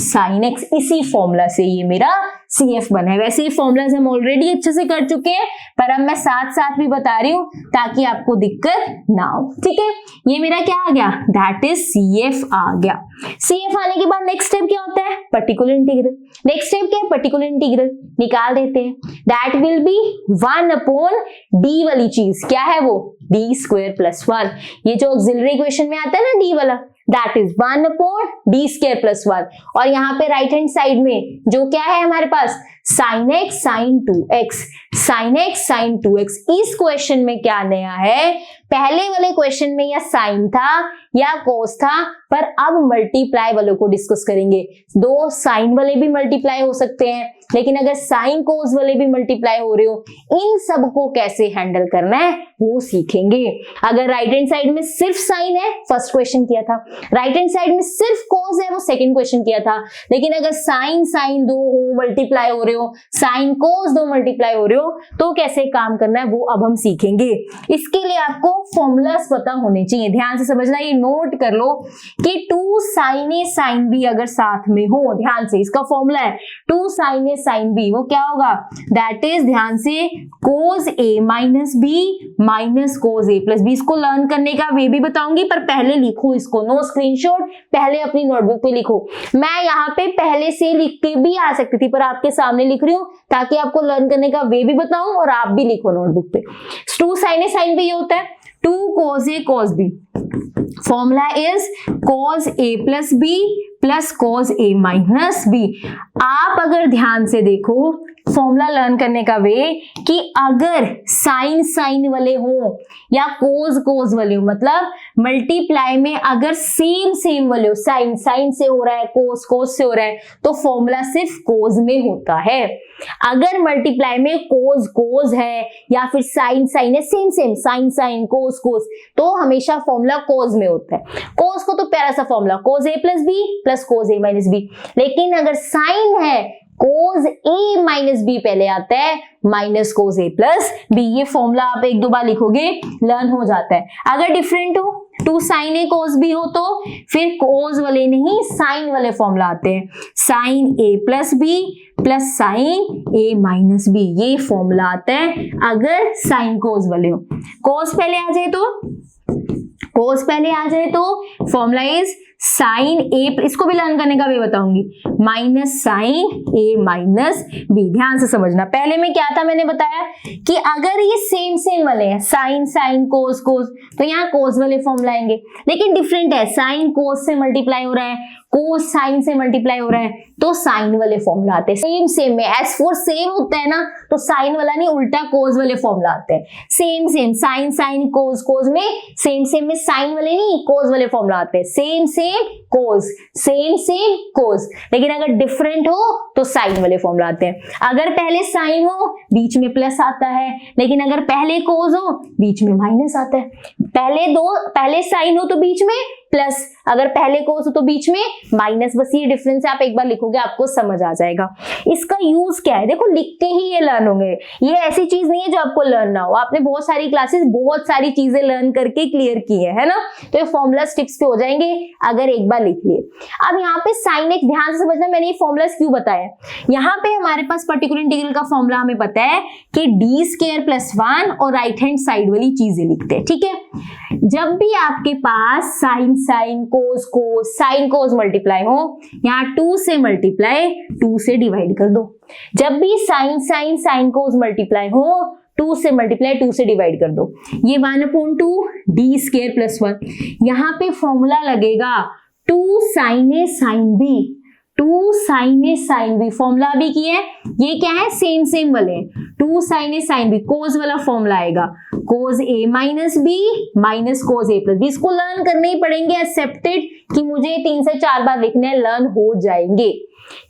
sin x, इसी फॉर्मूला से ये मेरा CF बना है। वैसे ये फॉर्मूलाज हम ऑलरेडी अच्छे से कर चुके हैं, पर अब मैं साथ साथ भी बता रही हूँ ताकि आपको दिक्कत ना हो, ठीक है। ये मेरा क्या आ गया? दैट इज CF आ गया। CF आने के बाद नेक्स्ट स्टेप क्या होता है? Particular integral. नेक्स्ट स्टेप क्या है? पर्टिकुलर इंटीग्रल निकाल देते हैं। दैट विल बी 1/d वाली चीज, क्या है वो? d² + 1। ये जो ऑक्सिलरी इक्वेशन में आता है ना d वाला, दैट इज 1/d² + 1। और यहाँ पे राइट हैंड साइड में जो क्या है हमारे पास? sin x sin 2x, sin x sin 2x। इस क्वेश्चन में क्या नया है? पहले वाले क्वेश्चन में या साइन था या कोस था, पर अब मल्टीप्लाई वालों को डिस्कस करेंगे। दो साइन वाले भी मल्टीप्लाई हो सकते हैं, लेकिन अगर साइन कोस वाले भी मल्टीप्लाई हो रहे हो, इन सबको कैसे हैंडल करना है वो सीखेंगे। अगर राइट हैंड साइड में सिर्फ साइन है, फर्स्ट क्वेश्चन किया था, राइट हैंड साइड में सिर्फ कोस है, वो सेकंड क्वेश्चन किया था। लेकिन अगर साइन साइन दो मल्टीप्लाई हो रहे हो, साइन कोस दो मल्टीप्लाई हो रहे हो, तो कैसे काम करना है वो अब हम सीखेंगे। इसके लिए आपको फॉर्मूलास पता होने चाहिए, ध्यान से समझना, ये नोट कर लो कि 2 sin a sin b अगर साथ में हो, ध्यान से, इसका फॉर्मूला है 2 sin a sin b, वो क्या होगा? दैट इज, ध्यान से, cos a - b minus cos a + b। इसको लर्न करने का वे भी बताऊंगी, पर पहले लिखो इसको, नो स्क्रीनशॉट, पहले अपनी नोटबुक पे लिखो। मैं यहाँ पे पहले से लिख के भी आ सकती थी, पर आपके सामने लिख रही हूँ ताकि आपको लर्न करने का वे भी बताऊं और आप भी लिखो नोटबुक पे। 2 sin a sin b ये होता है 2 cos a cos b। Formula is cos a + b plus cos a - b। आप अगर ध्यान से देखो फॉर्मूला लर्न करने का वे, कि अगर साइन साइन वाले हो या कोस कोस वाले हो, मतलब मल्टीप्लाई में अगर सेम सेम वाले हो, साइन साइन से हो रहा है, कोस कोस से हो रहा है, तो फॉर्मूला सिर्फ कोस में होता है। अगर मल्टीप्लाई में कोस कोस है या फिर साइन साइन है, same same sine sine cos cos, तो हमेशा फॉर्मूला कोस में होता है। कोस को तो प्यारा सा formula cos a + b plus cos a - b। लेकिन अगर साइन है, cos a - b पहले आता है, माइनस cos a + b। ये फॉर्मूला आप 1-2 बार लिखोगे, लर्न हो जाता है। अगर डिफरेंट हो, 2 sin a cos b हो, तो फिर cos वाले नहीं साइन वाले फॉर्मूला आते हैं, sin a + b plus sin a - b। ये फॉर्मूला आता है अगर sin cos वाले हो। cos पहले आ जाए तो फॉर्मूला इज साइन ए, इसको भी लर्न करने का भी बताऊंगी, माइनस साइन a - b। ध्यान से समझना, पहले में क्या था मैंने बताया कि अगर ये सेम सेम वाले हैं, साइन साइन कोस कोस, तो यहाँ कोस वाले फॉर्मूला आएंगे। लेकिन डिफरेंट है, साइन कोस से मल्टीप्लाई हो रहा है, कोस साइन से मल्टीप्लाई हो रहा है, तो साइन वाले फॉर्मूला आते हैं। सेम सेम में S4 सेम होता है ना, तो साइन वाला नहीं, उल्टा कोस वाले फॉर्मूला आते हैं। Same same sine sine cos cos में, सेम सेम में साइन वाले नहीं, कोस वाले फॉर्मूला आते हैं। सेम सेम कोस, सेम सेम कोस। लेकिन अगर डिफरेंट हो तो साइन वाले फॉर्मूला आते हैं। अगर पहले साइन हो बीच में प्लस आता है, लेकिन अगर पहले कोस हो बीच में माइनस आता है। पहले साइन हो तो बीच में प्लस, अगर पहले कोस हो तो बीच में माइनस, बस ये डिफरेंस है, आप एक बार लिखोगे आपको समझ आ जाएगा। इसका यूज क्या है, देखो लिख के ही ये लर्न होंगे, ये ऐसी चीज नहीं है जो आपको लर्न ना हो, आपने बहुत सारी क्लासेस बहुत सारी चीजें लर्न करके क्लियर की है ना, तो ये फॉर्मूला टिप्स पे हो जाएंगे अगर एक बार लिख लिए। अब यहाँ पे साइन एक्स ध्यान से समझना, मैंने ये फॉर्मूलास क्यों बताया। यहाँ पे हमारे पास पर्टिकुलर इंटीग्रल का फॉर्मूला हमें पता है कि डी स्क्वायर प्लस 1 और राइट हैंड साइड वाली चीजें लिखते हैं, ठीक है। जब भी आपके पास sine sine cos cos sine cos multiply हो, यहाँ 2 से मल्टीप्लाई 2 से डिवाइड कर दो। जब भी sine sine sine cos multiply हो, 2 से मल्टीप्लाई 2 से डिवाइड कर दो। ये 1/2 डी स्क्वायर प्लस 1, यहाँ पे फॉर्मूला लगेगा 2 साइन ए साइन बी, 2 साइन ए साइन बी, फॉर्मूला भी किए है, ये क्या है सेम वाले, 2 साइन ए साइन बी, कोस वाला फॉर्मूला आएगा कोस ए माइनस बी माइनस कोस ए प्लस बी। इसको लर्न करने ही पड़ेंगे, एक्सेप्टेड कि मुझे 3 से 4 बार लिखने हैं, लर्न हो जाएंगे।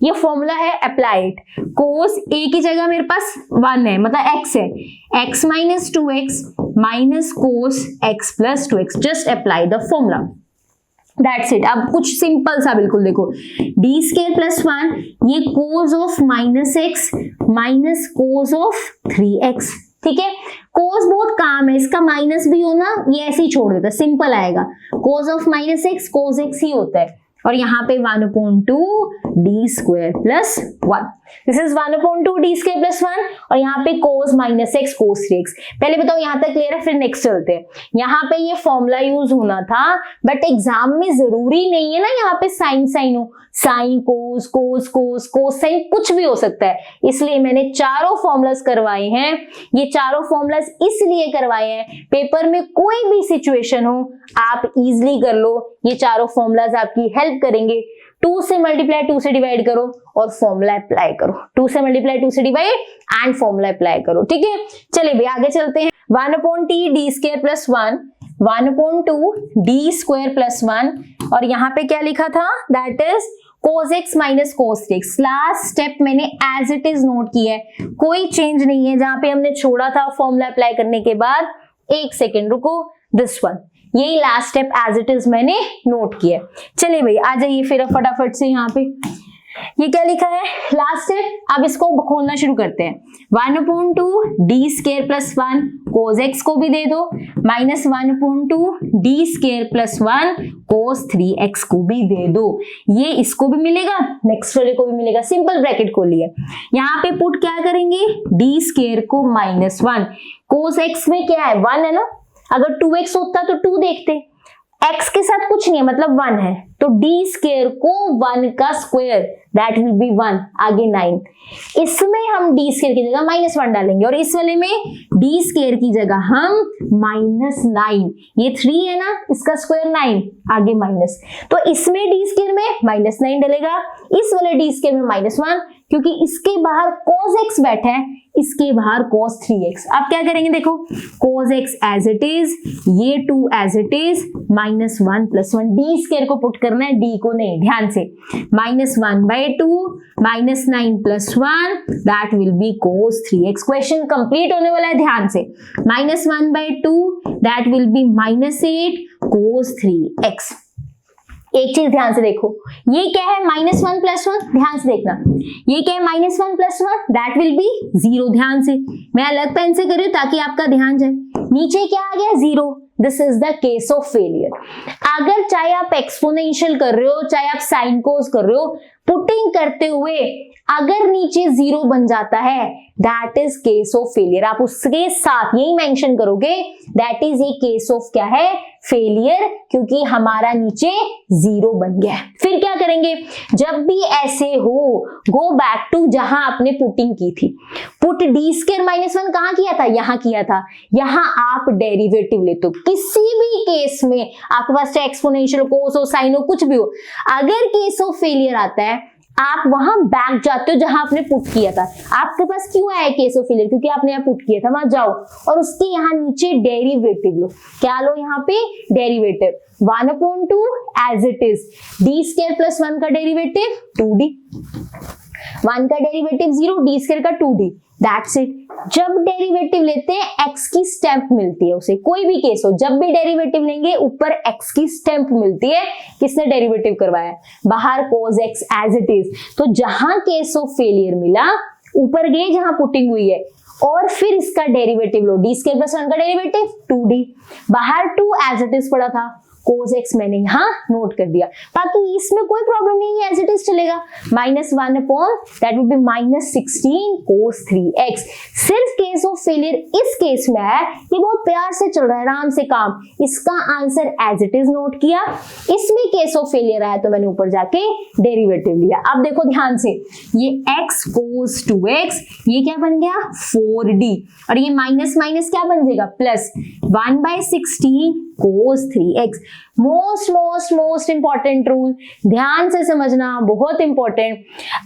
ये फॉर्मूला है अप्लाइड, कोस ए की जगह मेरे पास 1 है, मतलब x है, x minus 2x minus cos x plus 2x, just apply the formula, that's it. अब कुछ सिंपल सा बिल्कुल देखो, डी स्क्वायर प्लस 1, ये कोस of minus x minus cos of 3x, ठीक है। कोस बहुत काम है, इसका माइनस भी हो ना, ये ऐसे ही छोड़ देता, सिंपल आएगा, cos of minus x cos x ही होता है, और यहाँ पे 1/2 d square plus 1, this is 1/2 d square plus 1, और यहाँ पे कोस माइनस एक्स कोस 3x। पहले बताओ यहाँ तक क्लियर है, फिर नेक्स्ट चलते हैं। यहाँ पे ये फॉर्मूला यूज होना था, बट एग्जाम में जरूरी नहीं है ना यहाँ पे साइन साइन हो, साइन कोस कोस कोस कोस साइन कुछ भी हो सकता है, इसलिए मैंने चारों फॉर्मूलास करवाए हैं। ये चारों फॉर्मूलास इसलिए करवाए हैं, पेपर में कोई भी सिचुएशन हो आप इजीली कर लो, ये चारों फॉर्मूलास आपकी हेल्प करेंगे। 2 से मल्टीप्लाई 2 से डिवाइड करो और फॉर्मूला अप्लाई करो, 2 से मल्टीप्लाई 2 से डिवाइड एंड फॉर्मूला अप्लाई करो, ठीक है। चलिए भाई आगे चलते हैं। 1/t D square plus 1, 1/2 d square plus 1, और यहाँ पे क्या लिखा था, that is cos x minus cos 3x। Last step मैंने एज इट इज नोट किया है, कोई चेंज नहीं है, जहां पे हमने छोड़ा था फॉर्मूला अप्लाई करने के बाद, एक सेकेंड रुको, दिस वन, यही last step as it is मैंने नोट किया। चलिए भाई आ जाइए फिर फटाफट से, यहाँ पे ये क्या लिखा है लास्ट स्टेप, अब इसको खोलना शुरू करते हैं। 1/2 d square plus 1 cos x को भी दे दो, माइनस 1/2 डी स्क्वायर प्लस 1 कोस 3x को भी दे दो, ये इसको भी मिलेगा नेक्स्ट वाले को भी मिलेगा, सिंपल ब्रैकेट खोलिए, यहाँ पे पुट क्या करेंगे, डी स्क्वायर को -1, कोस एक्स में क्या है 1 है ना, अगर 2x होता तो 2 देखते, x के साथ कुछ नहीं है मतलब 1 है, तो डी स्क्वायर को 1 का स्क्वायर दैट विल बी 1, आगे 9, इसमें हम डी स्क्वायर की जगह -1 डालेंगे, और इस वाले में डी स्क्वायर की जगह हम -9, ये 3 है ना, इसका स्क्वायर 9, आगे माइनस, तो इसमें डी स्क्वायर में -9 डलेगा, इस वाले डी स्क्वायर में -1, क्योंकि इसके बाहर cos x बैठा है, इसके बाहर cos 3x। आप क्या करेंगे देखो, cos x as it is, ये 2 as it is, -1 + 1, D square को पुट करना है, डी को नहीं, ध्यान से, -1/2 -9 + 1 that will B cos 3x। Question complete होने वाला है, ध्यान से, -1/2 that will B -8 cos 3x। एक चीज ध्यान से देखो, ये क्या है -1 + 1, ध्यान से देखना, ये क्या है -1 + 1 दैट विल बी 0, ध्यान से, मैं अलग पेन से कर रही हूं ताकि आपका ध्यान जाए, नीचे क्या आ गया 0, this is the case of failure. अगर चाहे आप एक्सपोनेंशियल कर रहे हो, चाहे आप साइन कोस कर रहे हो, पुटिंग करते हुए अगर नीचे 0 बन जाता है that is case of failure, आप उसके साथ यही मेंशन करोगे that is a case of क्या है, फेलियर, क्योंकि हमारा नीचे 0 बन गया है। फिर क्या करेंगे, जब भी ऐसे हो, गो बैक टू जहां आपने पुटिंग की थी, पुट डी स्क्वायर -1 कहां किया था, यहां किया था, यहां आप डेरिवेटिव लेते हो, किसी भी केस में आपके पास चाहे एक्सपोनेंशियल कोस हो, साइन हो, कुछ भी हो, अगर केस ऑफ फेलियर आता है आप वहां बैक जाते हो जहां आपने पुट किया था। आपके पास क्यों आया केस ऑफ फेलियर, क्योंकि आपने यहाँ पुट किया था, वहां जाओ और उसके यहाँ नीचे डेरिवेटिव लो, क्या लो यहाँ पे derivative, 1/2 as it is, D square + 1 का डेरिवेटिव 2d, 1 का डेरिवेटिव 0, डी स्क्वायर का 2d, दैट्स इट। जब डेरिवेटिव लेते हैं x की स्टेप मिलती है उसे, कोई भी केस हो, जब भी डेरिवेटिव लेंगे ऊपर x की स्टेप मिलती है। किसने डेरिवेटिव करवाया? बाहर cos x as it is. तो जहां केस ऑफ फेलियर मिला, ऊपर गए जहां पुटिंग हुई है और फिर इसका डेरिवेटिव लो, डी स्क्वायर प्लस 1 का डेरिवेटिव 2d, बाहर 2 एज इट इज पड़ा था, cos x मैंने यहाँ नोट कर दिया। बाकी इसमें कोई प्रॉब्लम नहीं है, एज इट इज चलेगा। -1 upon that will B -16 cos 3x। सिर्फ केस ऑफ फेलियर इस केस में है, ये बहुत प्यार से चल रहा है, आराम से काम। इसका answer as it is note किया, इसमें केस ऑफ फेलियर आया तो मैंने ऊपर जाके डेरिवेटिव लिया। अब देखो ध्यान से, ये x cos 2x ये क्या बन गया 4d, और ये माइनस माइनस क्या बन जाएगा plus 1/16 cos 3x। Most important rule, ध्यान से समझना, बहुत इंपॉर्टेंट।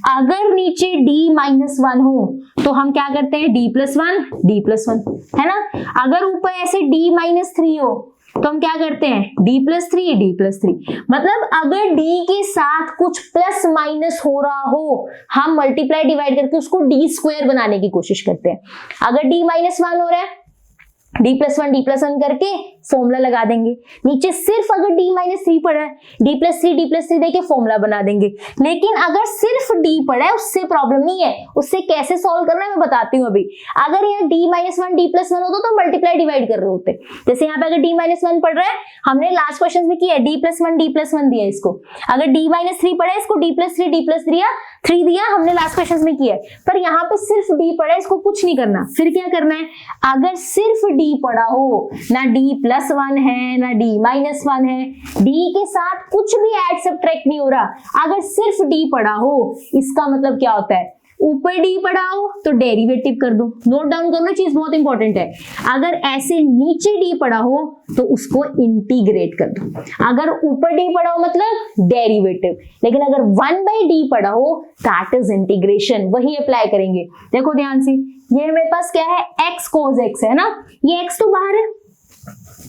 अगर नीचे d-1 हो तो हम क्या करते हैं, d+1 है ना। अगर ऊपर ऐसे d-3 हो तो हम क्या करते हैं, d+3। मतलब अगर d के साथ कुछ प्लस माइनस हो रहा हो, हम मल्टीप्लाई डिवाइड करके उसको d² बनाने की कोशिश करते हैं। अगर d-1 हो रहा है, d+1 करके फॉर्मूला लगा देंगे। नीचे सिर्फ अगर d-3 पड़ा है, d+3 देके फॉर्मूला बना देंगे। लेकिन अगर सिर्फ d पड़ा है, उससे प्रॉब्लम नहीं है, उससे कैसे सॉल्व करना है मैं बताती हूँ अभी। अगर यहाँ d-1 d+1 होता तो मल्टीप्लाई डिवाइड कर रहे होते। जैसे यहाँ पे अगर d-1 पड़ रहा है, हमने लास्ट क्वेश्चन में किया d+1 दिया इसको। अगर d-3 पड़ा है, इसको d+3 दिया, हमने लास्ट क्वेश्चन में किया। पर यहाँ पे सिर्फ d पड़ा है, इसको कुछ नहीं करना। फिर क्या करना है, अगर सिर्फ d पड़ा हो, ना d+1 है ना d-1 है, d के साथ कुछ भी ऐड सब्ट्रैक्ट नहीं हो रहा, अगर सिर्फ d पड़ा हो, इसका मतलब क्या होता है, ऊपर d पड़ा हो तो डेरिवेटिव कर दो। नोट डाउन करना, चीज बहुत इंपॉर्टेंट है। अगर ऐसे नीचे d पड़ा हो तो उसको इंटीग्रेट कर दो। अगर ऊपर d पड़ा हो मतलब डेरिवेटिव, लेकिन अगर 1/d पड़ा हो दैट इज इंटीग्रेशन, वही अप्लाई करेंगे। देखो ध्यान से, ये मेरे पास क्या है, x cos x है ना, ये x तो बाहर है,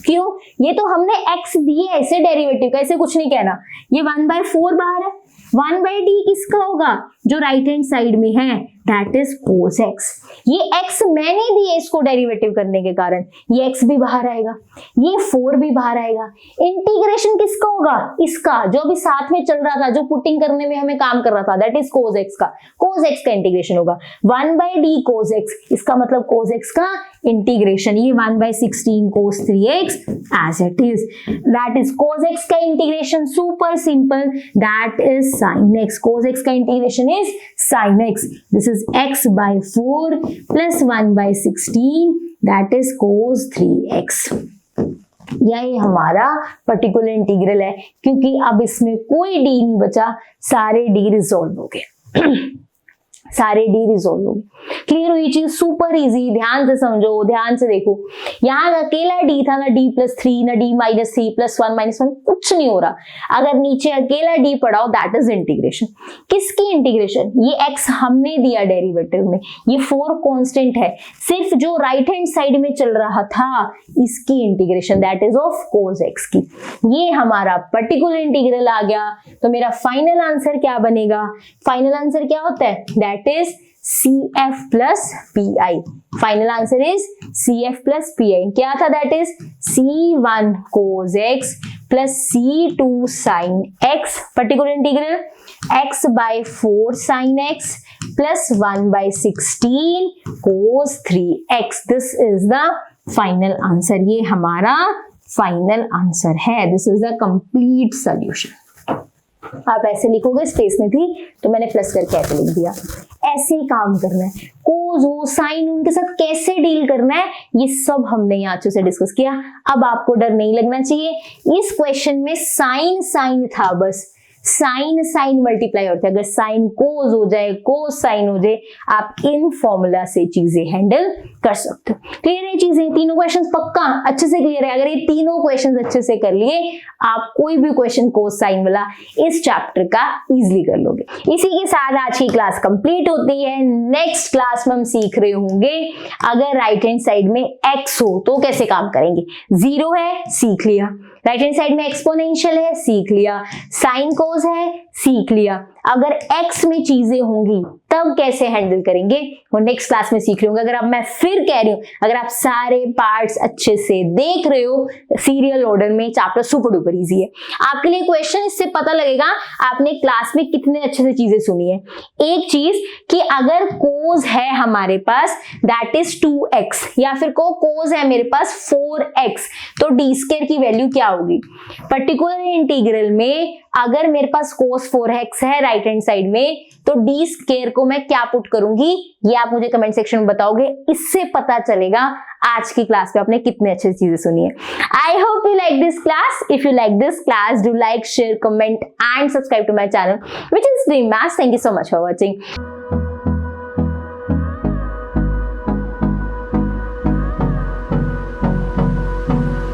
क्यों, ये तो हमने x दिए, ऐसे डेरिवेटिव का, ऐसे कुछ नहीं कहना। ये 1/4 बाहर है, 1/d किसका होगा, जो राइट हैंड साइड में है, दैट इज cos x। ये x मैंने दिए इसको डेरिवेटिव करने के कारण, ये x भी बाहर आएगा, ये 4 भी बाहर आएगा। इंटीग्रेशन किसका होगा, इसका, जो अभी साथ में चल रहा था, जो पुटिंग करने में हमें काम कर रहा था, दैट इज cos x का। cos x का इंटीग्रेशन होगा 1/d cos x, इसका मतलब cos x का इंटीग्रेशन, ये 1/16 cos 3x as it is, that is cos x का integration. Super simple, that is sin x। cos x का integration is sin x। This is x/4 plus 1/16, that is cos 3x। यही हमारा particular integral है, क्योंकि अब इसमें कोई d नहीं बचा, सारे d रिजॉल्व हो गए सारे d रिजॉल्व हो गए। क्लियर हुई चीज, सुपर इजी, ध्यान से समझो, ध्यान से देखो। यहाँ अकेला d था, ना d+3 ना d-3 +1 -1, कुछ नहीं हो रहा। अगर नीचे अकेला d पड़ा हो दैट इज इंटीग्रेशन। किसकी इंटीग्रेशन, ये x हमने दिया डेरिवेटिव में, ये 4 कांस्टेंट है, सिर्फ जो राइट हैंड साइड में चल रहा था इसकी integration, that is of cos x की। ये हमारा पर्टिकुलर इंटीग्रल आ गया। तो मेरा फाइनल आंसर क्या बनेगा, फाइनल आंसर क्या होता है, that is CF plus PI। Final answer is CF plus PI। क्या था, that is C1 cos x plus C2 sin x, particular integral x/4 sin x plus 1/16 cos 3x। This is the final answer, ये हमारा final answer है। This is the complete solution. आप ऐसे लिखोगे, space में थी तो मैंने प्लस करके ऐसे लिख दिया। ऐसे ही काम करना है, कोस हो साइन उनके साथ कैसे डील करना है, ये सब हमने यहाँ अच्छे से डिस्कस किया। अब आपको डर नहीं लगना चाहिए, इस क्वेश्चन में साइन था, बस साइन मल्टीप्लाई होता है। अगर साइन कोस हो जाए, कोस साइन हो जाए, आप इन फॉर्मूला से चीजें हैंडल कर सकते हो। क्लियर है चीजें, तीनों क्वेश्चंस पक्का अच्छे से क्लियर है। अगर ये तीनों क्वेश्चंस अच्छे से कर लिए, आप कोई भी क्वेश्चन कोस साइन वाला इस चैप्टर का इजीली कर लोगे। इसी के साथ आज की क्लास कंप्लीट होती है। नेक्स्ट क्लास में हम सीख रहे होंगे अगर राइट हैंड साइड में x हो तो कैसे काम करेंगे। 0 है, सीख लिया। राइट हैंड साइड में एक्सपोनेंशियल है, सीख लिया। साइन कोस है, सीख लिया। अगर x में चीजें होंगी तब कैसे हैंडल करेंगे वो नेक्स्ट क्लास में सीख रहे होंगे। अगर अब मैं फिर कह रही हूँ, अगर आप सारे पार्ट्स अच्छे से देख रहे हो सीरियल ऑर्डर में, चैप्टर सुपर डुपर इजी है। आपके लिए क्वेश्चन इससे पता लगेगा आपने क्लास में कितने अच्छे से चीजें सुनी है। एक चीज कि अगर कोस है हमारे पास दैट इज 2x, या फिर कोस है मेरे पास 4x, तो डी स्क्वायर की वैल्यू क्या होगी। पर्टिकुलर इंटीग्रल में अगर मेरे पास कोस 4x है राइट हैंड साइड में, तो डी स्क्वायर को मैं क्या पुट करूंगी ये आप मुझे कमेंट सेक्शन में बताओगे। इससे पता चलेगा आज की क्लास में आपने कितने अच्छी चीजें सुनी है। I hope you like this class. If you like this class, do like, share, comment and subscribe to my channel which is Dream Maths. Thank you so much for watching.